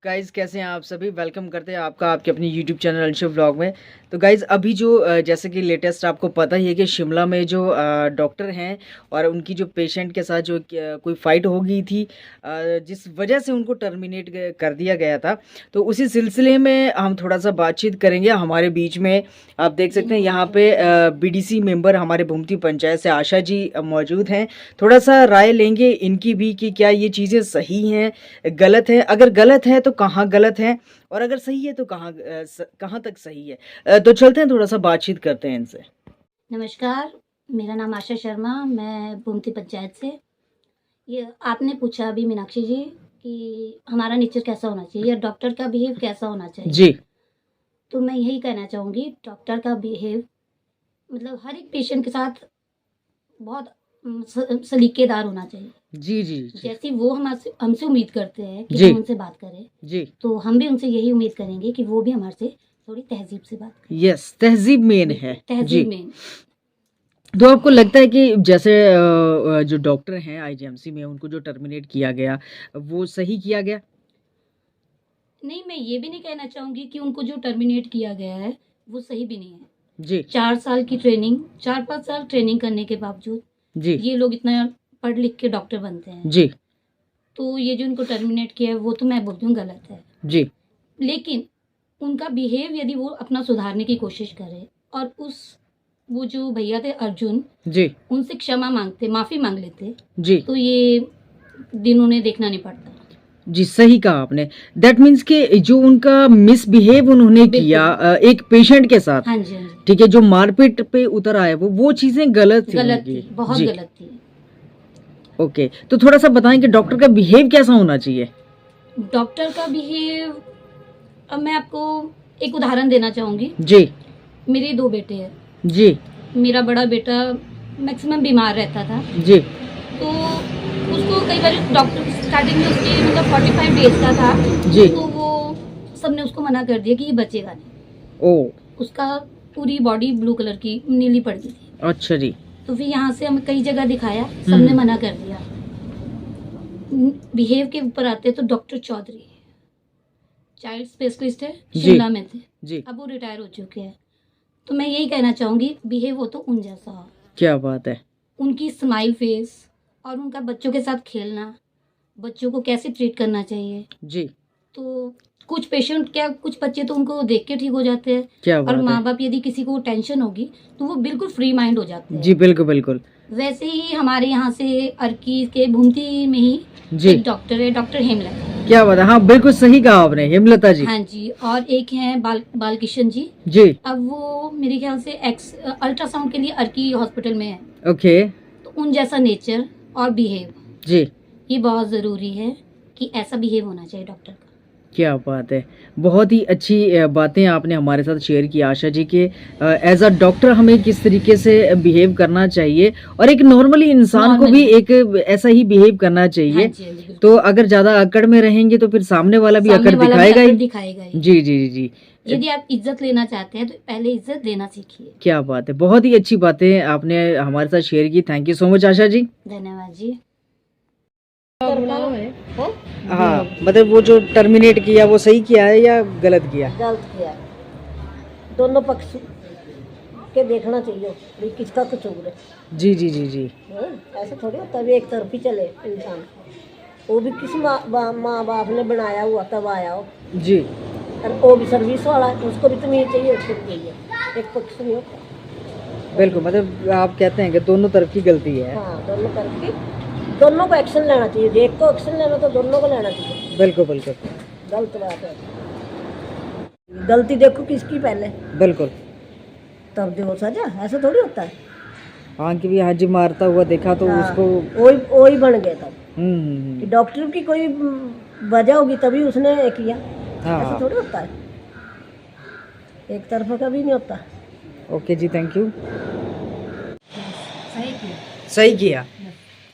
Guys कैसे हैं आप सभी। वेलकम करते हैं आपका आपके अपनी यूट्यूब चैनल अंशु व्लॉग में। तो गाइज़ अभी जो जैसे कि लेटेस्ट आपको पता ही है कि शिमला में जो डॉक्टर हैं और उनकी जो पेशेंट के साथ जो कोई फ़ाइट हो गई थी, जिस वजह से उनको टर्मिनेट कर दिया गया था। तो उसी सिलसिले में हम थोड़ा सा बातचीत करेंगे। हमारे बीच में आप देख सकते हैं यहाँ पे बीडीसी मेंबर हमारे भूमती पंचायत से आशा जी मौजूद हैं। थोड़ा सा राय लेंगे इनकी भी कि क्या ये चीज़ें सही हैं, गलत है। अगर गलत है तो कहाँ गलत है और अगर सही है तो कहाँ तक सही है। तो चलते हैं थोड़ा सा बातचीत करते हैं इनसे। नमस्कार, मेरा नाम आशा शर्मा, मैं भूमती पंचायत से। ये आपने पूछा अभी मीनाक्षी जी कि हमारा नेचर कैसा होना चाहिए या डॉक्टर का बिहेव कैसा होना चाहिए। जी। तो मैं यही कहना चाहूँगी, डॉक्टर का बिहेव मतलब हर एक पेशेंट के साथ बहुत सलीकेदार होना चाहिए। जी जी जी जैसी वो हमसे उम्मीद करते हैं कि जी हम उनसे बात करें, जी। तो हम भी उनसे यही उम्मीद करेंगे कि वो भी हमारे से थोड़ी तहजीब से बात करें। यस, तहजीब मेन है। जी। तहजीब मेन। तो आपको लगता है कि जैसे जो डॉक्टर हैं आईजीएमसी में उनको जो टर्मिनेट किया गया वो सही किया गया? नहीं, मैं ये भी नहीं कहना चाहूँगी कि उनको जो टर्मिनेट किया गया है वो सही भी नहीं है। जी 4 साल की ट्रेनिंग, 4-5 साल ट्रेनिंग करने के बावजूद जी ये लोग इतना पढ़ लिख के डॉक्टर बनते हैं। जी तो ये जो इनको टर्मिनेट किया है वो तो मैं बोलती हूँ गलत है। जी लेकिन उनका बिहेव यदि वो अपना सुधारने की कोशिश करे और वो जो भैया थे अर्जुन, जी उनसे क्षमा माँगते, माफ़ी माँग लेते, जी तो ये दिन उन्हें देखना नहीं पड़ता। जी, सही कहा आपने। दैट मीन्स कि जो उनका मिसबिहेव उन्होंने बिल्कुल। किया एक पेशेंट के साथ, हाँ जी, हाँ जी। ठीक है, जो मारपीट पे उतर आए वो चीजें गलत थी गलत उनकी। थी, बहुत जी गलत थी। ओके, तो थोड़ा सा बताएं कि डॉक्टर का बिहेव कैसा होना चाहिए। डॉक्टर का बिहेव, अब मैं आपको एक उदाहरण देना चाहूँगी। जी मेरे 2 बेटे हैं। जी मेरा बड़ा बेटा मैक्सिमम बीमार रहता था, जी तो उसको कई बार डॉक्टर स्टार्टिंग में उसकी मतलब 45 डेज का था, जी। तो वो सबने उसको मना कर दिया कि ये बचेगा नहीं। ओ उसका पूरी बॉडी ब्लू कलर की नीली पड़ गई थी। अच्छा जी। तो फिर यहाँ से हमें कई जगह दिखाया, सबने मना कर दिया। बिहेव के ऊपर आते तो डॉक्टर चौधरी चाइल्ड स्पेशलिस्ट है, शिमला में थे जी। अब वो रिटायर हो चुके हैं। तो मैं यही कहना चाहूँगी, बिहेव हो तो उन जैसा हो। क्या बात है। उनकी स्माइल फेस और उनका बच्चों के साथ खेलना, बच्चों को कैसे ट्रीट करना चाहिए। जी तो कुछ पेशेंट क्या, कुछ बच्चे तो उनको देख के ठीक हो जाते हैं। क्या और बात है। माँ बाप यदि किसी को टेंशन होगी तो वो बिल्कुल फ्री माइंड हो जाते हैं। जी बिल्कुल बिल्कुल। वैसे ही हमारे यहाँ से अर्की के भूमती में ही जी एक डॉक्टर है, डॉक्टर हेमलता। क्या बात है। हाँ बिल्कुल सही कहा आपने, हेमलता जी। हाँ जी, और एक हैं बालकिशन जी। जी अब वो मेरे ख्याल से अल्ट्रासाउंड के लिए अर्की हॉस्पिटल में है। ओके। तो उन जैसा नेचर और बिहेव, जी ये बहुत ज़रूरी है कि ऐसा बिहेव होना चाहिए डॉक्टर का। क्या बात है। बहुत ही अच्छी बातें आपने हमारे साथ शेयर की आशा जी के एज अ डॉक्टर हमें किस तरीके से बिहेव करना चाहिए और एक नॉर्मली इंसान को भी एक ऐसा ही बिहेव करना चाहिए। हाँ जी, हाँ जी, तो अगर ज्यादा अकड़ में रहेंगे तो फिर सामने वाला भी अकड़ दिखाएगा ही। जी जी जी। यदि आप इज्जत लेना चाहते हैं तो पहले इज्जत देना सीखिए। क्या बात है, बहुत ही अच्छी बातें आपने हमारे साथ शेयर की। Thank you so much Asha ji. धन्यवाद जी। हाँ मतलब वो जो टर्मिनेट किया वो सही किया है या गलत किया? गलत किया। दोनों पक्ष के देखना चाहिए भाई किसका कसूर है। जी जी जी जी। ऐसा थोड़ी होता है एक तरफ ही चले इंसान। वो भी किसी माँ बाप ने बनाया हुआ तब आया हो जी। और वो भी सर्विस वाला है, उसको भी तो नहीं चाहिए, उसको भी चाहिए। एक पक्ष नहीं होता। बिल्कुल, मतलब आप कहते हैं कि दोनों तरफ की गलती है। हाँ, दोनों तरफ की, दोनों को एक्शन लेना चाहिए। एक को एक्शन लेना तो दोनों को लेना चाहिए। बिल्कुल बिल्कुल। गलत बात है, गलती देखो किसकी पहले, बिल्कुल तब दो सजा। ऐसा थोड़ी होता है। हाँ कि भी हाजी मारता हुआ देखा तो हाँ, उसको वही बन गया तब। हम्म। कि डॉक्टर की कोई वजह होगी तभी उसने किया। हाँ ऐसा थोड़ी होता है, एक तरफा का भी नहीं होता। ओके जी, थैंक यू। सही किया। सही किया।